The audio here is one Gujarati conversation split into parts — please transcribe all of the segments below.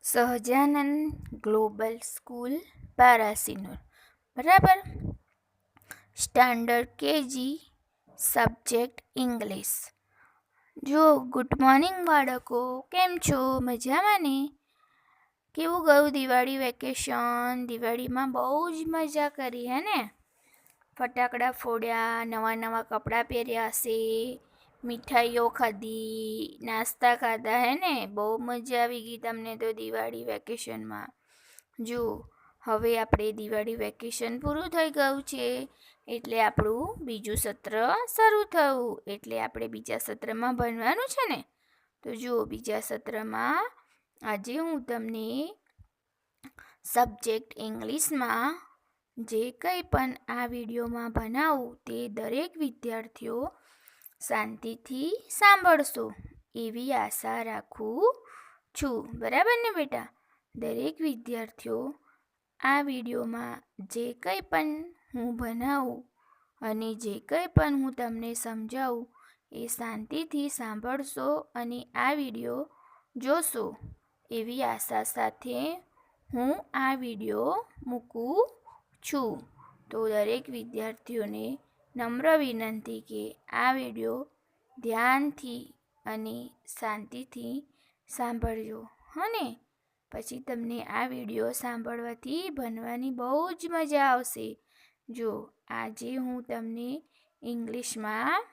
સહજાનંદ ગ્લોબલ સ્કૂલ પારાસીનોર, બરાબર. Standard KG, subject English. જો ગુડ મોર્નિંગ બાળકો, કેમ છો? મજામાં ને? કેવું ગયું દિવાળી વેકેશન? દિવાળીમાં બહુ જ મજા કરી હે ને? ફટાકડા ફોડ્યા, નવા નવા કપડાં પહેર્યા હશે, મીઠાઈઓ ખાધી, નાસ્તા ખાધા હે ને? બહુ મજા આવી ગઈ તમને તો દિવાળી વેકેશનમાં. જો હવે આપણે દિવાળી વેકેશન પૂરું થઈ ગયું છે એટલે આપણું બીજું સત્ર શરૂ થયું. એટલે આપણે બીજા સત્રમાં ભણવાનું છે ને? તો જો બીજા સત્રમાં આજે હું તમને સબ્જેક્ટ ઇંગ્લિશમાં જે કંઈ પણ આ વિડીયોમાં ભણાવું તે દરેક વિદ્યાર્થીઓ શાંતિથી સાંભળશો એવી આશા રાખું છું. બરાબર ને બેટા? દરેક વિદ્યાર્થીઓ આ વિડીયોમાં જે કંઈ પણ હું ભણાવું અને જે કંઈ પણ હું તમને સમજાવું એ શાંતિથી સાંભળશો અને આ વિડીયો જોશો એવી આશા સાથે હું આ વિડીયો મૂકું છું. તો દરેક વિદ્યાર્થીઓને નમ્ર વિનંતી કે આ વિડીયો ધ્યાનથી અને શાંતિથી સાંભળજો, હને? પછી તમને આ વિડીયો સાંભળવાથી ભણવાની બહુ જ મજા આવશે. જો આજે હું તમને ઇંગ્લિશમાં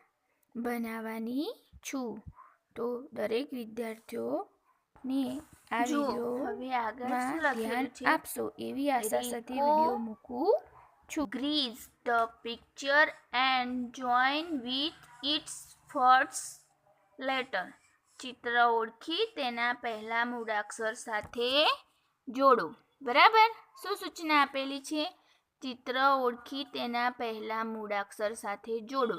ભણાવવાની છું, તો દરેક વિદ્યાર્થીઓને આ વિડીયોમાં ધ્યાન આપશો એવી આશા સાથે વિડીયો મૂકું છું. ગ્રીઝ the picture and join with its first letter. ચિત્ર ઓળખી તેના પહેલા મૂળાક્ષર સાથે જોડો. બરાબર? શું સૂચના આપેલી છે? ચિત્ર ઓળખી તેના પહેલા મૂળાક્ષર સાથે જોડો.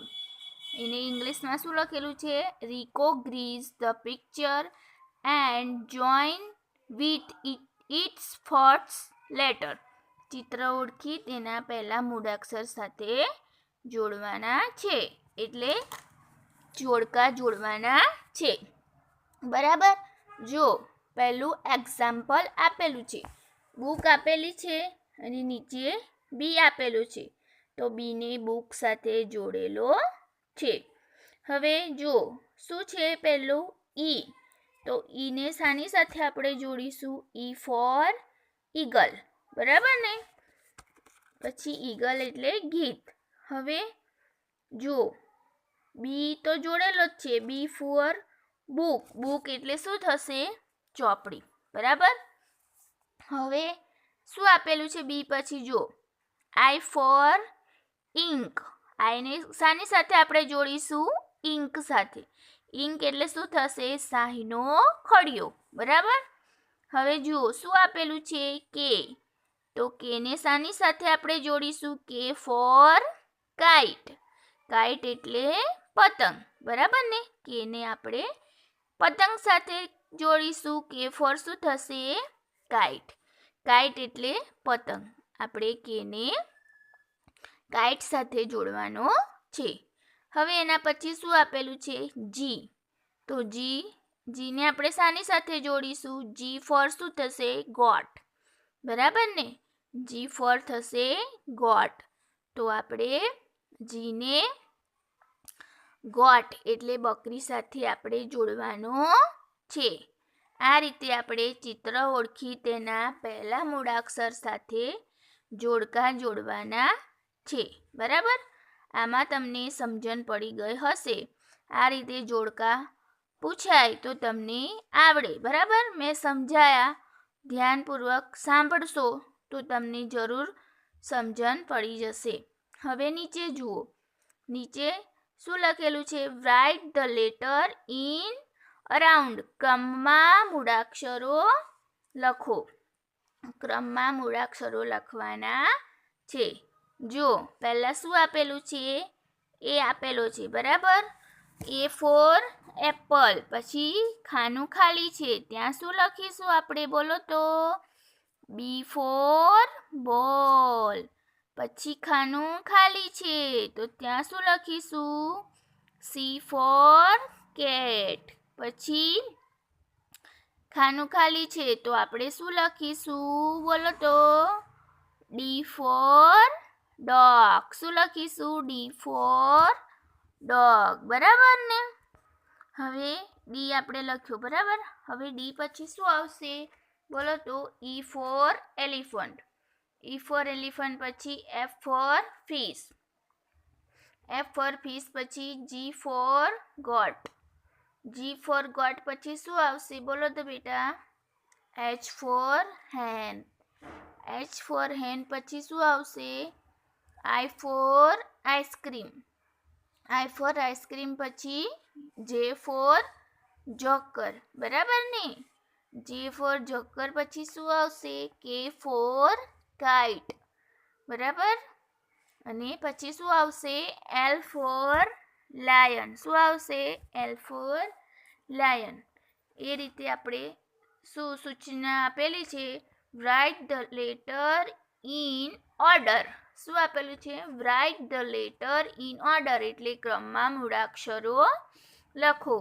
એને ઇંગ્લિશમાં શું લખેલું છે? Recognise the picture and join with its first letter. ચિત્ર ઓળખી તેના પહેલા મૂળાક્ષર સાથે જોડવાના છે, એટલે જોડકા જોડવાના છે. બરાબર? જો પહેલું એક્ઝામ્પલ આપેલું છે, બુક આપેલી છે અને નીચે બી આપેલું છે, તો બીને બુક સાથે જોડેલો છે. હવે જો શું છે પહેલું? ઈ, તો ઈને શાની સાથે આપણે જોડીશું? E for eagle. બરાબર ને? પછી ઈગલ એટલે ગીત. હવે જો બી તો જોડેલો જ છે, બી ફોર બુક. બુક એટલે શું થશે? ચોપડી. બરાબર? હવે શું આપેલું છે બી પછી? જો આઈ ફોર ઇન્ક. આઈને શાની સાથે આપણે જોડીશું? ઇન્ક સાથે. ઇન્ક એટલે શું થશે? શાહીનો ખડિયો. બરાબર? હવે જુઓ શું આપેલું છે? કે. તો કેને શાની સાથે આપણે જોડીશું? કે ફોર કાઇટ. કાઇટ એટલે પતંગ. બરાબર ને? કેને આપણે પતંગ સાથે જોડીશું. કે ફોર શું થશે? કાઇટ. કાઇટ એટલે પતંગ. આપણે કેને કાઇટ સાથે જોડવાનો છે. હવે એના પછી શું આપેલું છે? જી. તો જીને આપણે શાની સાથે જોડીશું? જી ફોર શું થશે? ગોટ. બરાબર ને? જી ફોર થશે ગોટ. તો આપણે જીને ગોટ એટલે બકરી સાથે આપણે જોડવાનો છે. આ રીતે આપણે ચિત્ર ઓળખી તેના પહેલા મૂળાક્ષર સાથે જોડકા જોડવાના છે. બરાબર? આમાં તમને સમજણ પડી ગઈ હશે. આ રીતે જોડકા પૂછાય તો તમને આવડે. બરાબર? મેં સમજાયા, ધ્યાનપૂર્વક સાંભળશો તો તમને જરૂર સમજણ પડી જશે. હવે નીચે જુઓ. નીચે શું લખેલું છે? Write the letter in around. ક્રમમાં મૂળાક્ષરો લખો. ક્રમમાં મૂળાક્ષરો લખવાના છે. જો પહેલા શું આપેલું છે? એ આપેલો છે. બરાબર? એ ફોર એપલ. પછી ખાનું ખાલી છે, ત્યાં શું લખીશું આપણે? બોલો તો. બી ફોર બોલ. પછી ખાનું ખાલી છે તો ત્યાં શું લખીશું? C four cat. પછી ખાનું ખાલી છે તો આપણે શું લખીશું? બોલો તો. D four dog. શું લખીશું? D four dog. બરાબર ને? હવે ડી આપણે લખ્યું, બરાબર. હવે ડી પછી શું આવશે? બોલો તો. E for elephant. E for elephant પછી F for fish. F for fish પછી G for goat. G for goat પછી શું આવશે? બોલો તો બેટા. H for hen. H for hen પછી શું આવશે? I for ice cream. I for ice cream પછી જે ફોર જોકર. બરાબર ને? જે ફોર જોકર પછી શું આવશે? કે ફોર કાઇટ. બરાબર. અને પછી શું આવશે? L for lion. શું આવશે? L for lion. એ રીતે આપણે શું સૂચના આપેલી છે? Write the letter in order. શું આપેલું છે? Write the letter in order એટલે ક્રમમાં મૂળાક્ષરો લખો.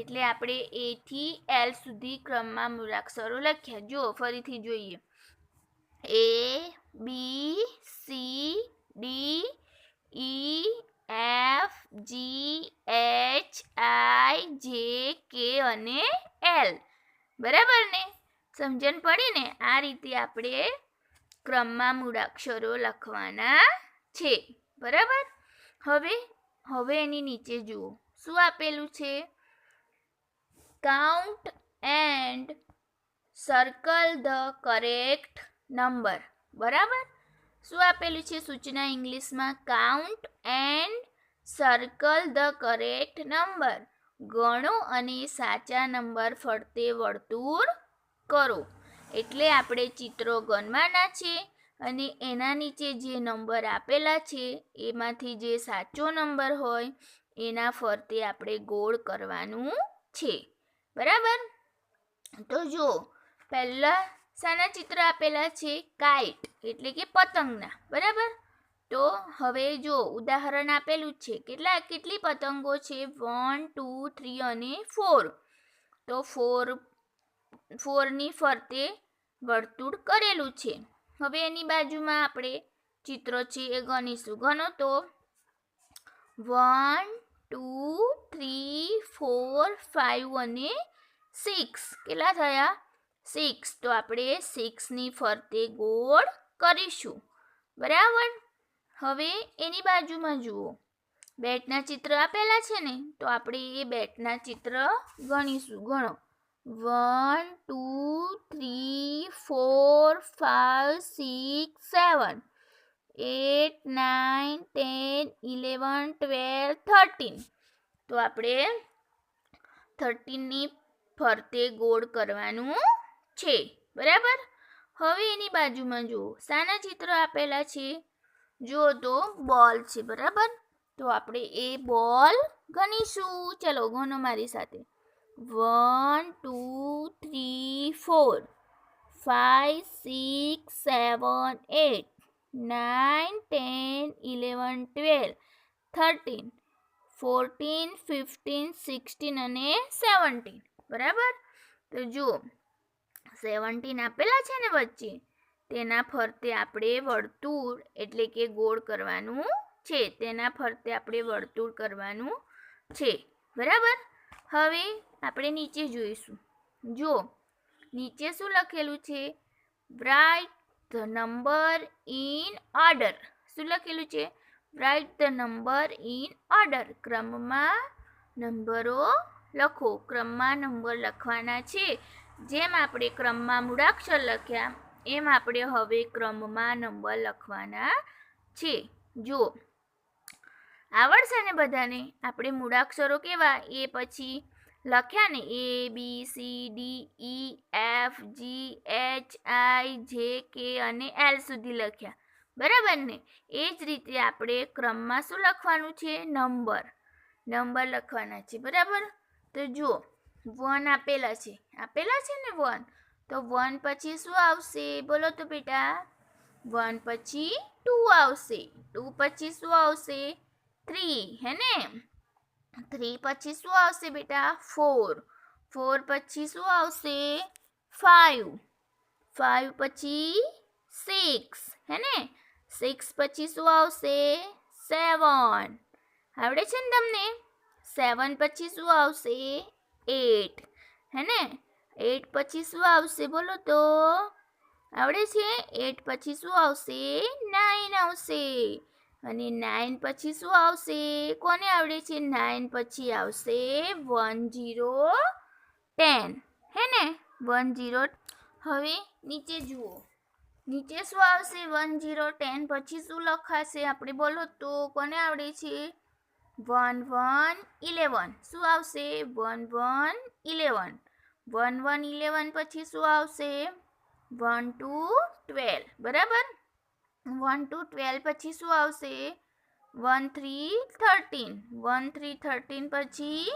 એટલે આપણે એ થી એલ સુધી ક્રમમાં મૂળાક્ષરો લખ્યા. જો ફરીથી જોઈએ. A B C D E F G H I J K અને એલ. બરાબર ને? સમજણ પડી ને? આ રીતે આપણે ક્રમમાં મૂળાક્ષરો લખવાના છે. બરાબર. હવે એની નીચે જુઓ શું આપેલું છે? Count and circle the correct number. બરાબર. શું આપેલું છે સૂચના ઇંગ્લિશમાં? Count and circle the correct number. ગણો અને સાચા નંબર ફરતે વર્તુળ કરો. એટલે આપણે ચિત્રો ગણવાના છે અને એના નીચે જે નંબર આપેલા છે એમાંથી જે સાચો નંબર હોય એના ફરતે આપણે ગોળ કરવાનું છે. બરાબર. તો જો પહેલા શાના ચિત્ર આપેલા છે? કાઇટ એટલે કે પતંગના. બરાબર. તો હવે જો ઉદાહરણ આપેલું છે. કેટલી પતંગો છે? 1 2 3 અને 4. તો 4 ની ફરતે વર્તુળ કરેલું છે. હવે એની બાજુમાં આપણે ચિત્રો છે એ ગણીશું. ગણો તો. 1 2 3 4 5 અને 6. કેટલા થયા? 6. તો આપણે 6 ની ફરતે ગોળ કરીશું. બરાબર. હવે એની બાજુમાં જુઓ. બેટના ચિત્ર આપેલા છે ને, તો આપણે એ બેટના ચિત્ર ગણીશું. ગણો. 1 2 3 4 5 6 7 8 9 10 11 12 13. તો આપણે 13 ની ફરતે ગોળ કરવાનું છે. બરાબર. હવે એની બાજુમાં જુઓ. શાના ચિત્ર આપેલા છે? જુઓ તો બોલ છે. બરાબર. તો આપણે એ બોલ ગણીશું. ચલો ગણો મારી સાથે. 1 2 3 4 5 6 7 8 9 10 11 12 13 14 15 16 અને 17. બરાબર. તો જુઓ 17 આપેલા છે ને વચ્ચે, તેના ફરતે આપણે વર્તુળ એટલે કે ગોળ કરવાનું છે. તેના ફરતે આપણે વર્તુળ કરવાનું છે. બરાબર. હવે આપણે નીચે જોઈશું. જો નીચે શું લખેલું છે? Write the number in order. શું લખેલું છે? Write the number in order. ક્રમમાં નંબરો લખો. ક્રમમાં નંબર લખવાના છે. જેમ આપણે ક્રમમાં મૂળાક્ષર લખ્યા એમ આપણે હવે ક્રમમાં નંબર લખવાના છે. જો આવડશે ને બધાને? આપણે મૂળાક્ષરો કેવા એ પછી લખ્યા ને? A B C D E F G H I J K અને એલ સુધી લખ્યા. બરાબર ને? એ જ રીતે આપણે ક્રમમાં શું લખવાનું છે? નંબર લખવાના છે. બરાબર. તો જુઓ 1 આપેલા છે ને 1. તો 1 પછી શું આવશે? બોલો તો બેટા. 1 પછી 2 આવશે. 2 પછી શું આવશે? 3. હે ને? 3 પછી શું આવશે બેટા? 4. 4 પછી શું આવશે 5, 5 પછી 6 હે ને 6 પછી શું આવશે 7, આવડે છે ને તમને 7 પછી શું આવશે 8 હે ને 8 પછી શું આવશે બોલો તો આવડે છે 8 પછી શું આવશે 9 આવશે અને 9 પછી શું આવશે કોને આવડે છે 9 પછી આવશે 1 0 10 હે ને 1 0 હવે નીચે જુઓ નીચે શું આવશે 1 0 10 પછી શું લખાશે આપણે બોલો તો કોને આવડે છે 1 1 11 શું આવશે 1 1 11 1 1 11 પછી શું આવશે 1 2 12 બરાબર 1 2 12 પછી શું આવશે 1 3 13 1 3 13 પછી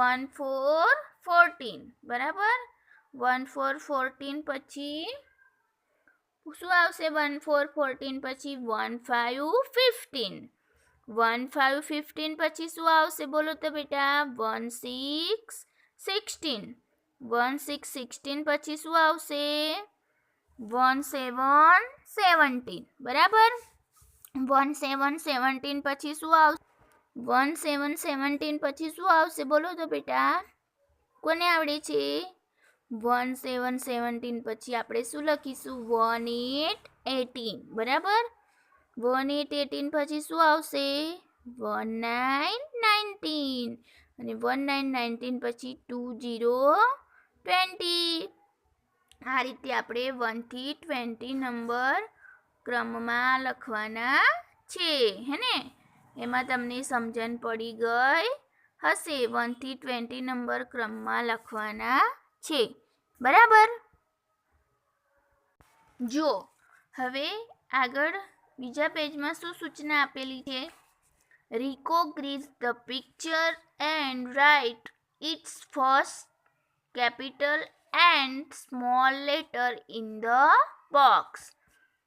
1 4 14 બરાબર 1 4 14 પછી શું આવશે 1 4 14 પછી 1 5 15 1 5 15 પછી શું આવશે બોલો તો બેટા 1 6 16 1 6 16 પછી શું આવશે 1 7 17 બરાબર 1 7 17 પછી શું આવશે 1 7 17 પછી શું આવશે બોલો તો બેટા કોને આવડે છે 1 7 17 પછી આપણે શું લખીશું 1 8 18 બરાબર 1 8 18 પછી શું આવશે 1 9 19 અને 1 9 19 પછી 2 0 20 આ રીતે આપણે 1 થી 20 નંબર ક્રમમાં લખવાના છે હે ને એમાં તમને સમજણ પડી ગઈ હશે 1 થી 20 નંબર ક્રમમાં લખવાના છે બરાબર જો હવે આગળ બીજા પેજમાં શું સૂચના આપેલી છે recognize the picture and write its first capital and small letter in the box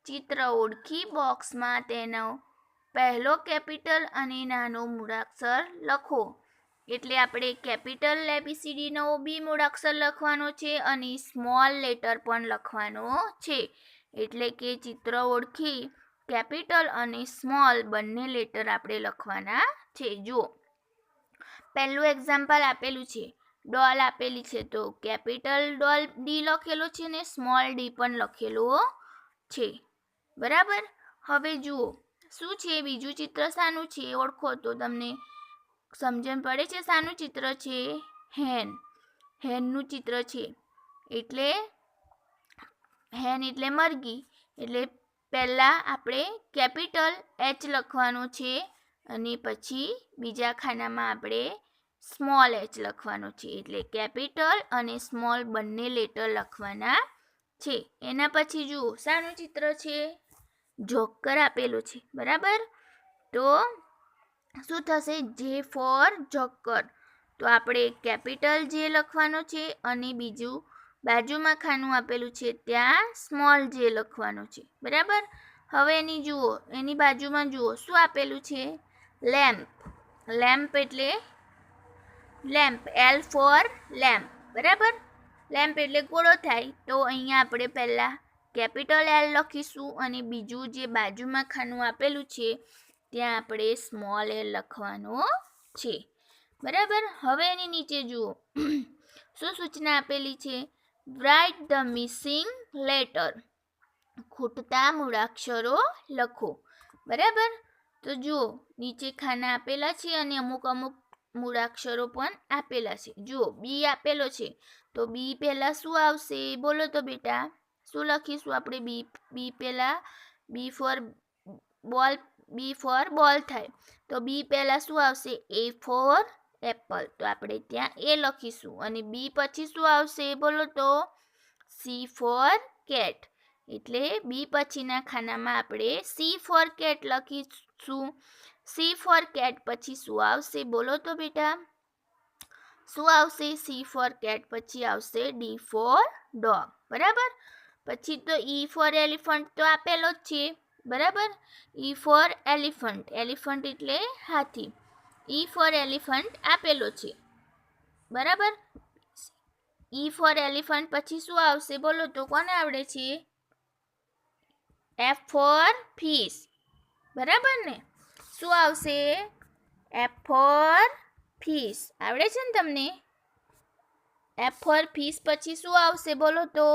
ચિત્ર ઓળખી બોક્સમાં તેનો પહેલો કેપિટલ અને નાનો મૂળાક્ષર લખો એટલે આપણે કેપિટલ ABCDનો બી મૂળાક્ષર લખવાનો છે અને સ્મોલ લેટર પણ લખવાનો છે એટલે કે ચિત્ર ઓળખી કેપિટલ અને સ્મોલ બંને લેટર આપણે લખવાના છે જુઓ પહેલું એક્ઝામ્પલ આપેલું છે ડોલ આપેલી છે તો કેપિટલ ડોલ ડી લખેલો છે ને સ્મોલ ડી પણ લખેલો છે બરાબર હવે જુઓ શું છે બીજું ચિત્ર શાનું છે ઓળખો તો તમને સમજણ પડે છે શાનું ચિત્ર છે હેનનું ચિત્ર છે એટલે હેન એટલે મરઘી એટલે પહેલાં આપણે કેપિટલ એચ લખવાનું છે અને પછી બીજા ખાનામાં આપણે સ્મોલ એચ લખવાનો છે એટલે કેપિટલ અને સ્મોલ બંને લેટર લખવાના છે એના પછી જુઓ શાનું ચિત્ર છે જોકર આપેલું છે બરાબર તો શું થશે જે ફોર જોકર તો આપણે કેપિટલ જે લખવાનો છે અને બીજું બાજુમાં ખાનું આપેલું છે ત્યાં સ્મોલ જે લખવાનું છે બરાબર હવે એની જુઓ એની બાજુમાં જુઓ શું આપેલું છે લેમ્પ લેમ્પ એટલે લેમ્પ એલ ફોર લેમ્પ બરાબર લેમ્પ એટલે ગોળો થાય તો અહીંયા આપણે પહેલાં કેપિટલ એલ લખીશું અને બીજું જે બાજુમાં ખાનું આપેલું છે ત્યાં આપણે સ્મોલ એલ લખવાનો છે બરાબર હવે એની નીચે જુઓ શું સૂચના આપેલી છે રાઇટ ધ મિસિંગ લેટર ખૂટતા મૂળાક્ષરો લખો બરાબર તો જુઓ નીચે ખાના આપેલા છે અને અમુક મૂળાક્ષરો પણ આપેલા છે જુઓ બી આપેલો છે તો બી પહેલાં શું આવશે બોલો તો બેટા શું લખીશું આપણે બી પહેલાં બી ફોર બોલ થાય તો બી પહેલાં શું આવશે એ ફોર એપલ તો આપણે ત્યાં એ લખીશું અને બી પછી શું આવશે બોલો તો સી ફોર કેટ એટલે બી પછીના ખાનામાં આપણે સી ફોર કેટ લખીશું સી ફોર કેટ પછી શું આવશે બોલો તો બેટા શું આવશે સી ફોર કેટ પછી આવશે ડી ફોર ડોગ બરાબર પછી તો ઈ ફોર એલિફન્ટ તો આપેલો જ છે બરાબર ઈ ફોર એલિફન્ટ એલિફન્ટ એટલે હાથી ઈ ફોર એલિફન્ટ આપેલો છે બરાબર ઈ ફોર એલિફન્ટ પછી શું આવશે બોલો તો? કોને આવડે છે? એફ ફોર ફિશ, બરાબર ને? શું આવશે? એફ ફોર ફિશ આવડે છે ને તમને? એફ ફોર ફિશ પછી શું આવશે બોલો તો?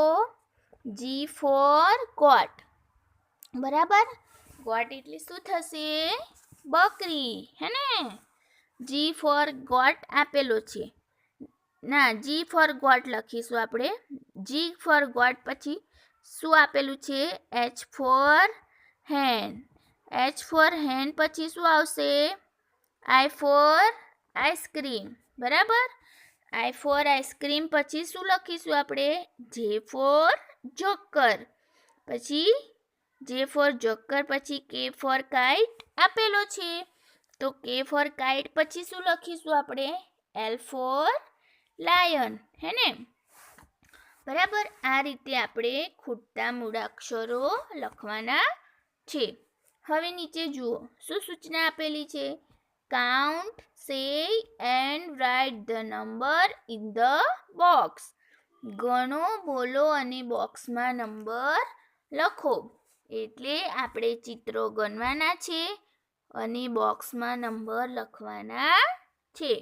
જી ફોર ગોટ, બરાબર? ગોટ એટલે શું થશે? બકરી, હે ને? જી ફોર ગોટ આપેલો છે ના, જી ફોર ગોટ લખીશું આપણે. જી ફોર ગોટ પછી શું આપેલું છે? H for hen. H for hen પછી શું આવશે? આઈ ફોર આઈસ્ક્રીમ, બરાબર? આઈ ફોર આઈસ્ક્રીમ પછી શું લખીશું આપણે? જે ફોર જોકર. પછી જે ફોર જોકર પછી કે ફોર કાઇટ આપેલો છે, તો કે ફોર કાઇટ પછી શું લખીશું આપણે? એલ ફોર લાયન, હે ને? બરાબર? આ રીતે આપણે ખૂટતા મૂળાક્ષરો લખવાના છે. હવે નીચે જુઓ શું સૂચના આપેલી છે? કાઉન્ટ, સે and write the number in the box. ગણો, બોલો અને બોક્સમાં નંબર લખો. એટલે આપણે ચિત્રો ગણવાના છે અને બોક્સમાં નંબર લખવાના છે.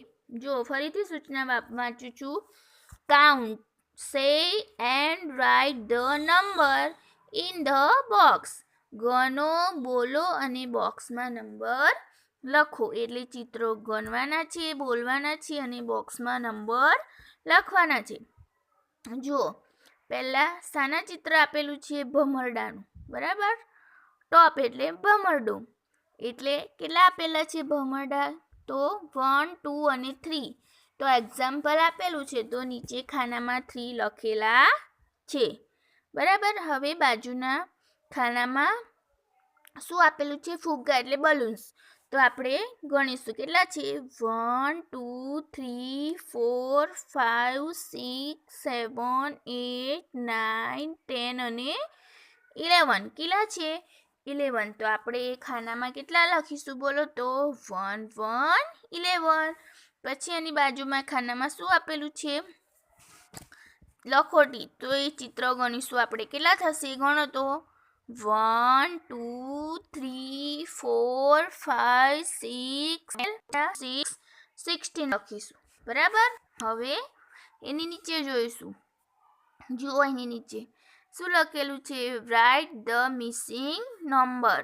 જો ફરીથી સૂચના વાંચું છું. કાઉન્ટ, સે and write the number in the box. ગણો, બોલો અને બોક્સમાં નંબર લખો. એટલે ચિત્રો ગણવાના છે, બોલવાના છે અને બોક્સમાં નંબર લખવાના છે. જુઓ, પહેલાં શાના ચિત્ર આપેલું છે? ભમરડાનું, બરાબર? ટોપ એટલે ભમરડું. એટલે કેટલા આપેલા છે ભમરડા? તો 1, 2 અને 3. તો એક્ઝામ્પલ આપેલું છે તો નીચે ખાનામાં 3 લખેલા છે, બરાબર? હવે બાજુના ખાનામાં શું આપેલું છે? ફુગ્ગા એટલે બલૂન્સ. તો આપણે ગણીશું કેટલા છે? 1, 2, 3, 4, 5, 6, 7, 8, 9, 10 અને 11. કેટલા છે? 11. તો આપણે ખાનામાં કેટલા લખીશું બોલો તો? 1, 1, 11. પછી એની બાજુમાં ખાનામાં શું આપેલું છે? લખોટી. તો એ ચિત્ર ગણીશું આપણે. કેટલા થશે? ગણો તો. 1, 2, 3, 4, 5, 6, 16 લખીશું, બરાબર? હવે એની નીચે જોઈશું. જુઓ એની નીચે શું લખેલું છે? Write the missing number.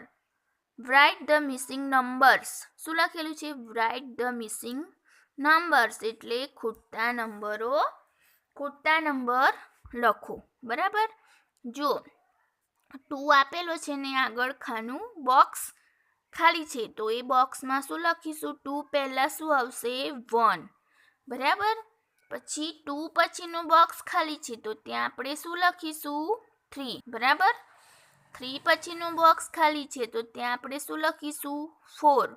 Write the missing numbers. શું લખેલું છે? રાઇટ ધ મિસિંગ નંબર્સ એટલે ખૂટતા નંબર લખો, બરાબર? જો 2 આપેલો છે ને આગળ ખાનું બોક્સ ખાલી છે, તો એ બોક્સમાં શું લખીશું? 2 પહેલાં શું આવશે? 1, બરાબર? પછી 2 પછીનું બોક્સ ખાલી છે તો ત્યાં આપણે શું લખીશું? 3, બરાબર? 3 પછીનું બોક્સ ખાલી છે તો ત્યાં આપણે શું લખીશું? 4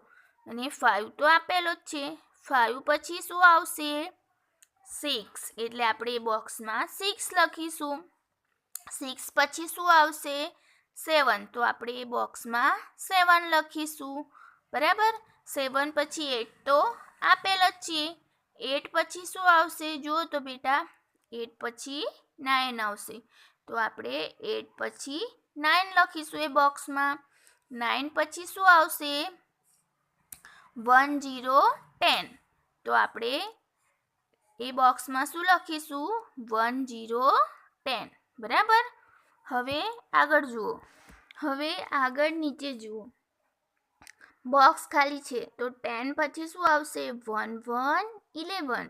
અને 5 તો આપેલો જ છે. 5 પછી શું આવશે? 6 એટલે આપણે એ બોક્સમાં 6 લખીશું. 6 પછી શું આવશે? 7 તો આપણે એ બોક્સમાં 7 લખીશું, બરાબર? 7 પછી 8 તો આપેલ જ છે. 8 પછી શું આવશે? જુઓ તો બેટા, 8 પછી 9 આવશે. તો આપણે 8 પછી 9 લખીશું એ બોક્સમાં. 9 પછી શું આવશે? 1, 0, 10. તો આપણે એ બોક્સમાં શું લખીશું? 1, 0, 10, બરાબર? હવે આગળ જુઓ. હવે આગળ નીચે જુઓ. બોક્સ ખાલી છે તો 10 પછી શું આવશે? 1, 1, 11.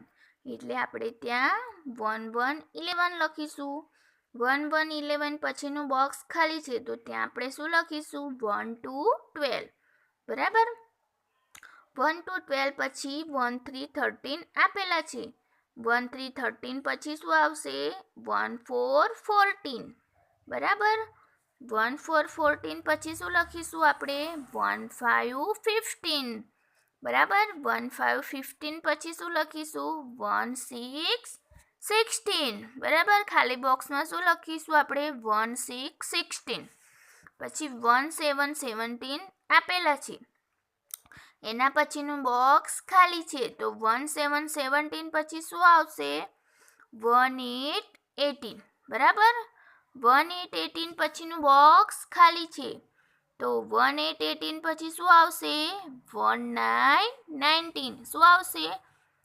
એટલે આપણે ત્યાં 1, 1, 11 લખીશું. 1, 1, 11 પછીનું બોક્સ ખાલી છે તો ત્યાં આપણે શું લખીશું? 1, 2, 12, બરાબર? 1, 2, 12 પછી 1, 3, 13 આપેલા છે. 1, 3, 13 પછી શું આવશે? 1, 4, 14, બરાબર? 1, 4, 14 પછી શું લખીશું આપણે? 1, 5, 15, બરાબર? 1, 5, 15 પછી શું લખીશું? 1, 6, 16, બરાબર? ખાલી બોક્સમાં શું લખીશું આપણે? 1, 6, 16. પછી 1, 7, 17 આપેલા છે. એના પછીનું બોક્સ ખાલી છે તો 1, 7, 17 પછી શું આવશે? 1818 બરાબર. 1818 પછીનું બોક્સ ખાલી છે, તો 1818 પછી શું આવશે? 1919. શું આવશે?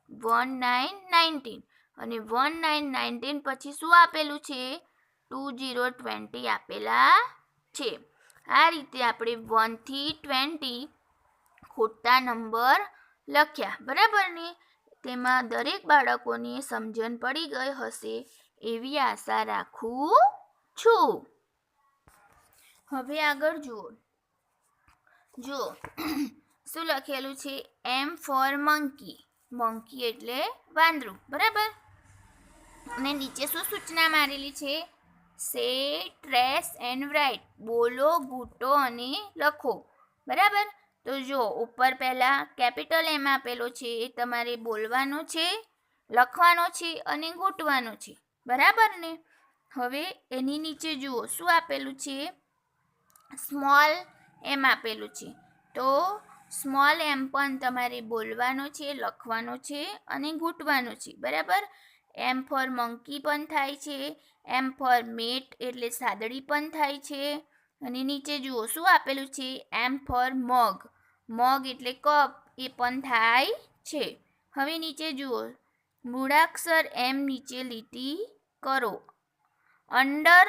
1919. અને 1919 પછી શું આપેલું છે? 2020 આપેલા છે. આ રીતે આપણે 1 થી 20 ખોટા નંબર લખ્યા, બરાબર ને? તેમાં દરેક બાળકોને સમજણ પડી ગઈ હશે એવી આશા રાખું છું. હવે આગળ જુઓ. શું લખેલું છે? M for monkey. મંકી એટલે વાંદરું, બરાબર. અને નીચે શું સૂચના મારેલી છે? સે, ટ્રેસ એન્ડ રાઇટ. બોલો, ઘૂંટો અને લખો, બરાબર. તો જો ઉપર પહેલા કેપિટલ M આપેલો છે, એ તમારે બોલવાનો છે, લખવાનો છે અને ઘૂંટવાનો છે, બરાબર ને? હવે એની નીચે જુઓ શું આપેલું છે? સ્મોલ M આપેલું છે, તો સ્મોલ M પણ તમારે બોલવાનો છે, લખવાનો છે અને ઘૂંટવાનો છે, બરાબર. M ફોર મંકી પણ થાય છે, M ફોર મેટ એટલે સાદડી પણ થાય છે. અને નીચે જુઓ શું આપેલું છે? M ફોર મગ. મગ એટલે કપ, એ પણ થાય છે. હવે નીચે જુઓ, મૂળાક્ષર M નીચે લીટી કરો. અંડર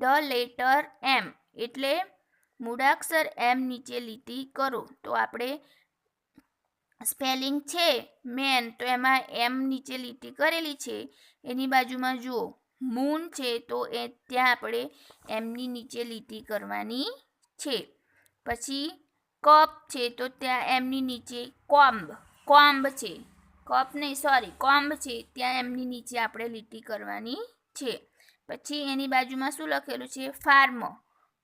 ધ લેટર M એટલે મૂળાક્ષર M નીચે લીટી કરો. તો આપણે સ્પેલિંગ છે મેન, તો એમાં M નીચે લીટી કરેલી છે. એની બાજુમાં જુઓ મૂન છે, તો એ ત્યાં આપણે એમની નીચે લીટી કરવાની છે. પછી કપ છે, તો ત્યાં એમની નીચે કોમ્બ છે. કપ નહીં, સોરી, કોમ્બ છે, ત્યાં એમની નીચે આપણે લીટી કરવાની છે. પછી એની બાજુમાં શું લખેલું છે? ફાર્મ,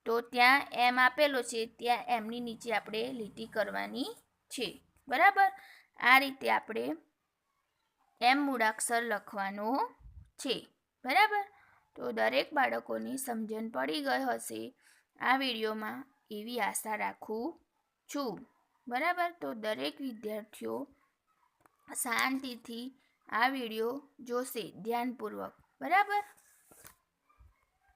તો ત્યાં M આપેલો છે, ત્યાં એમની નીચે આપણે લીટી કરવાની છે, બરાબર. આ રીતે આપણે M મૂળાક્ષર લખવાનો છે, બરાબર. તો દરેક બાળકોની સમજણ પડી ગઈ હશે આ વિડીયોમાં એવી આશા રાખું છું, બરાબર. તો દરેક વિદ્યાર્થીઓ શાંતિથી આ વિડીયો જોશે, ધ્યાનપૂર્વક, બરાબર.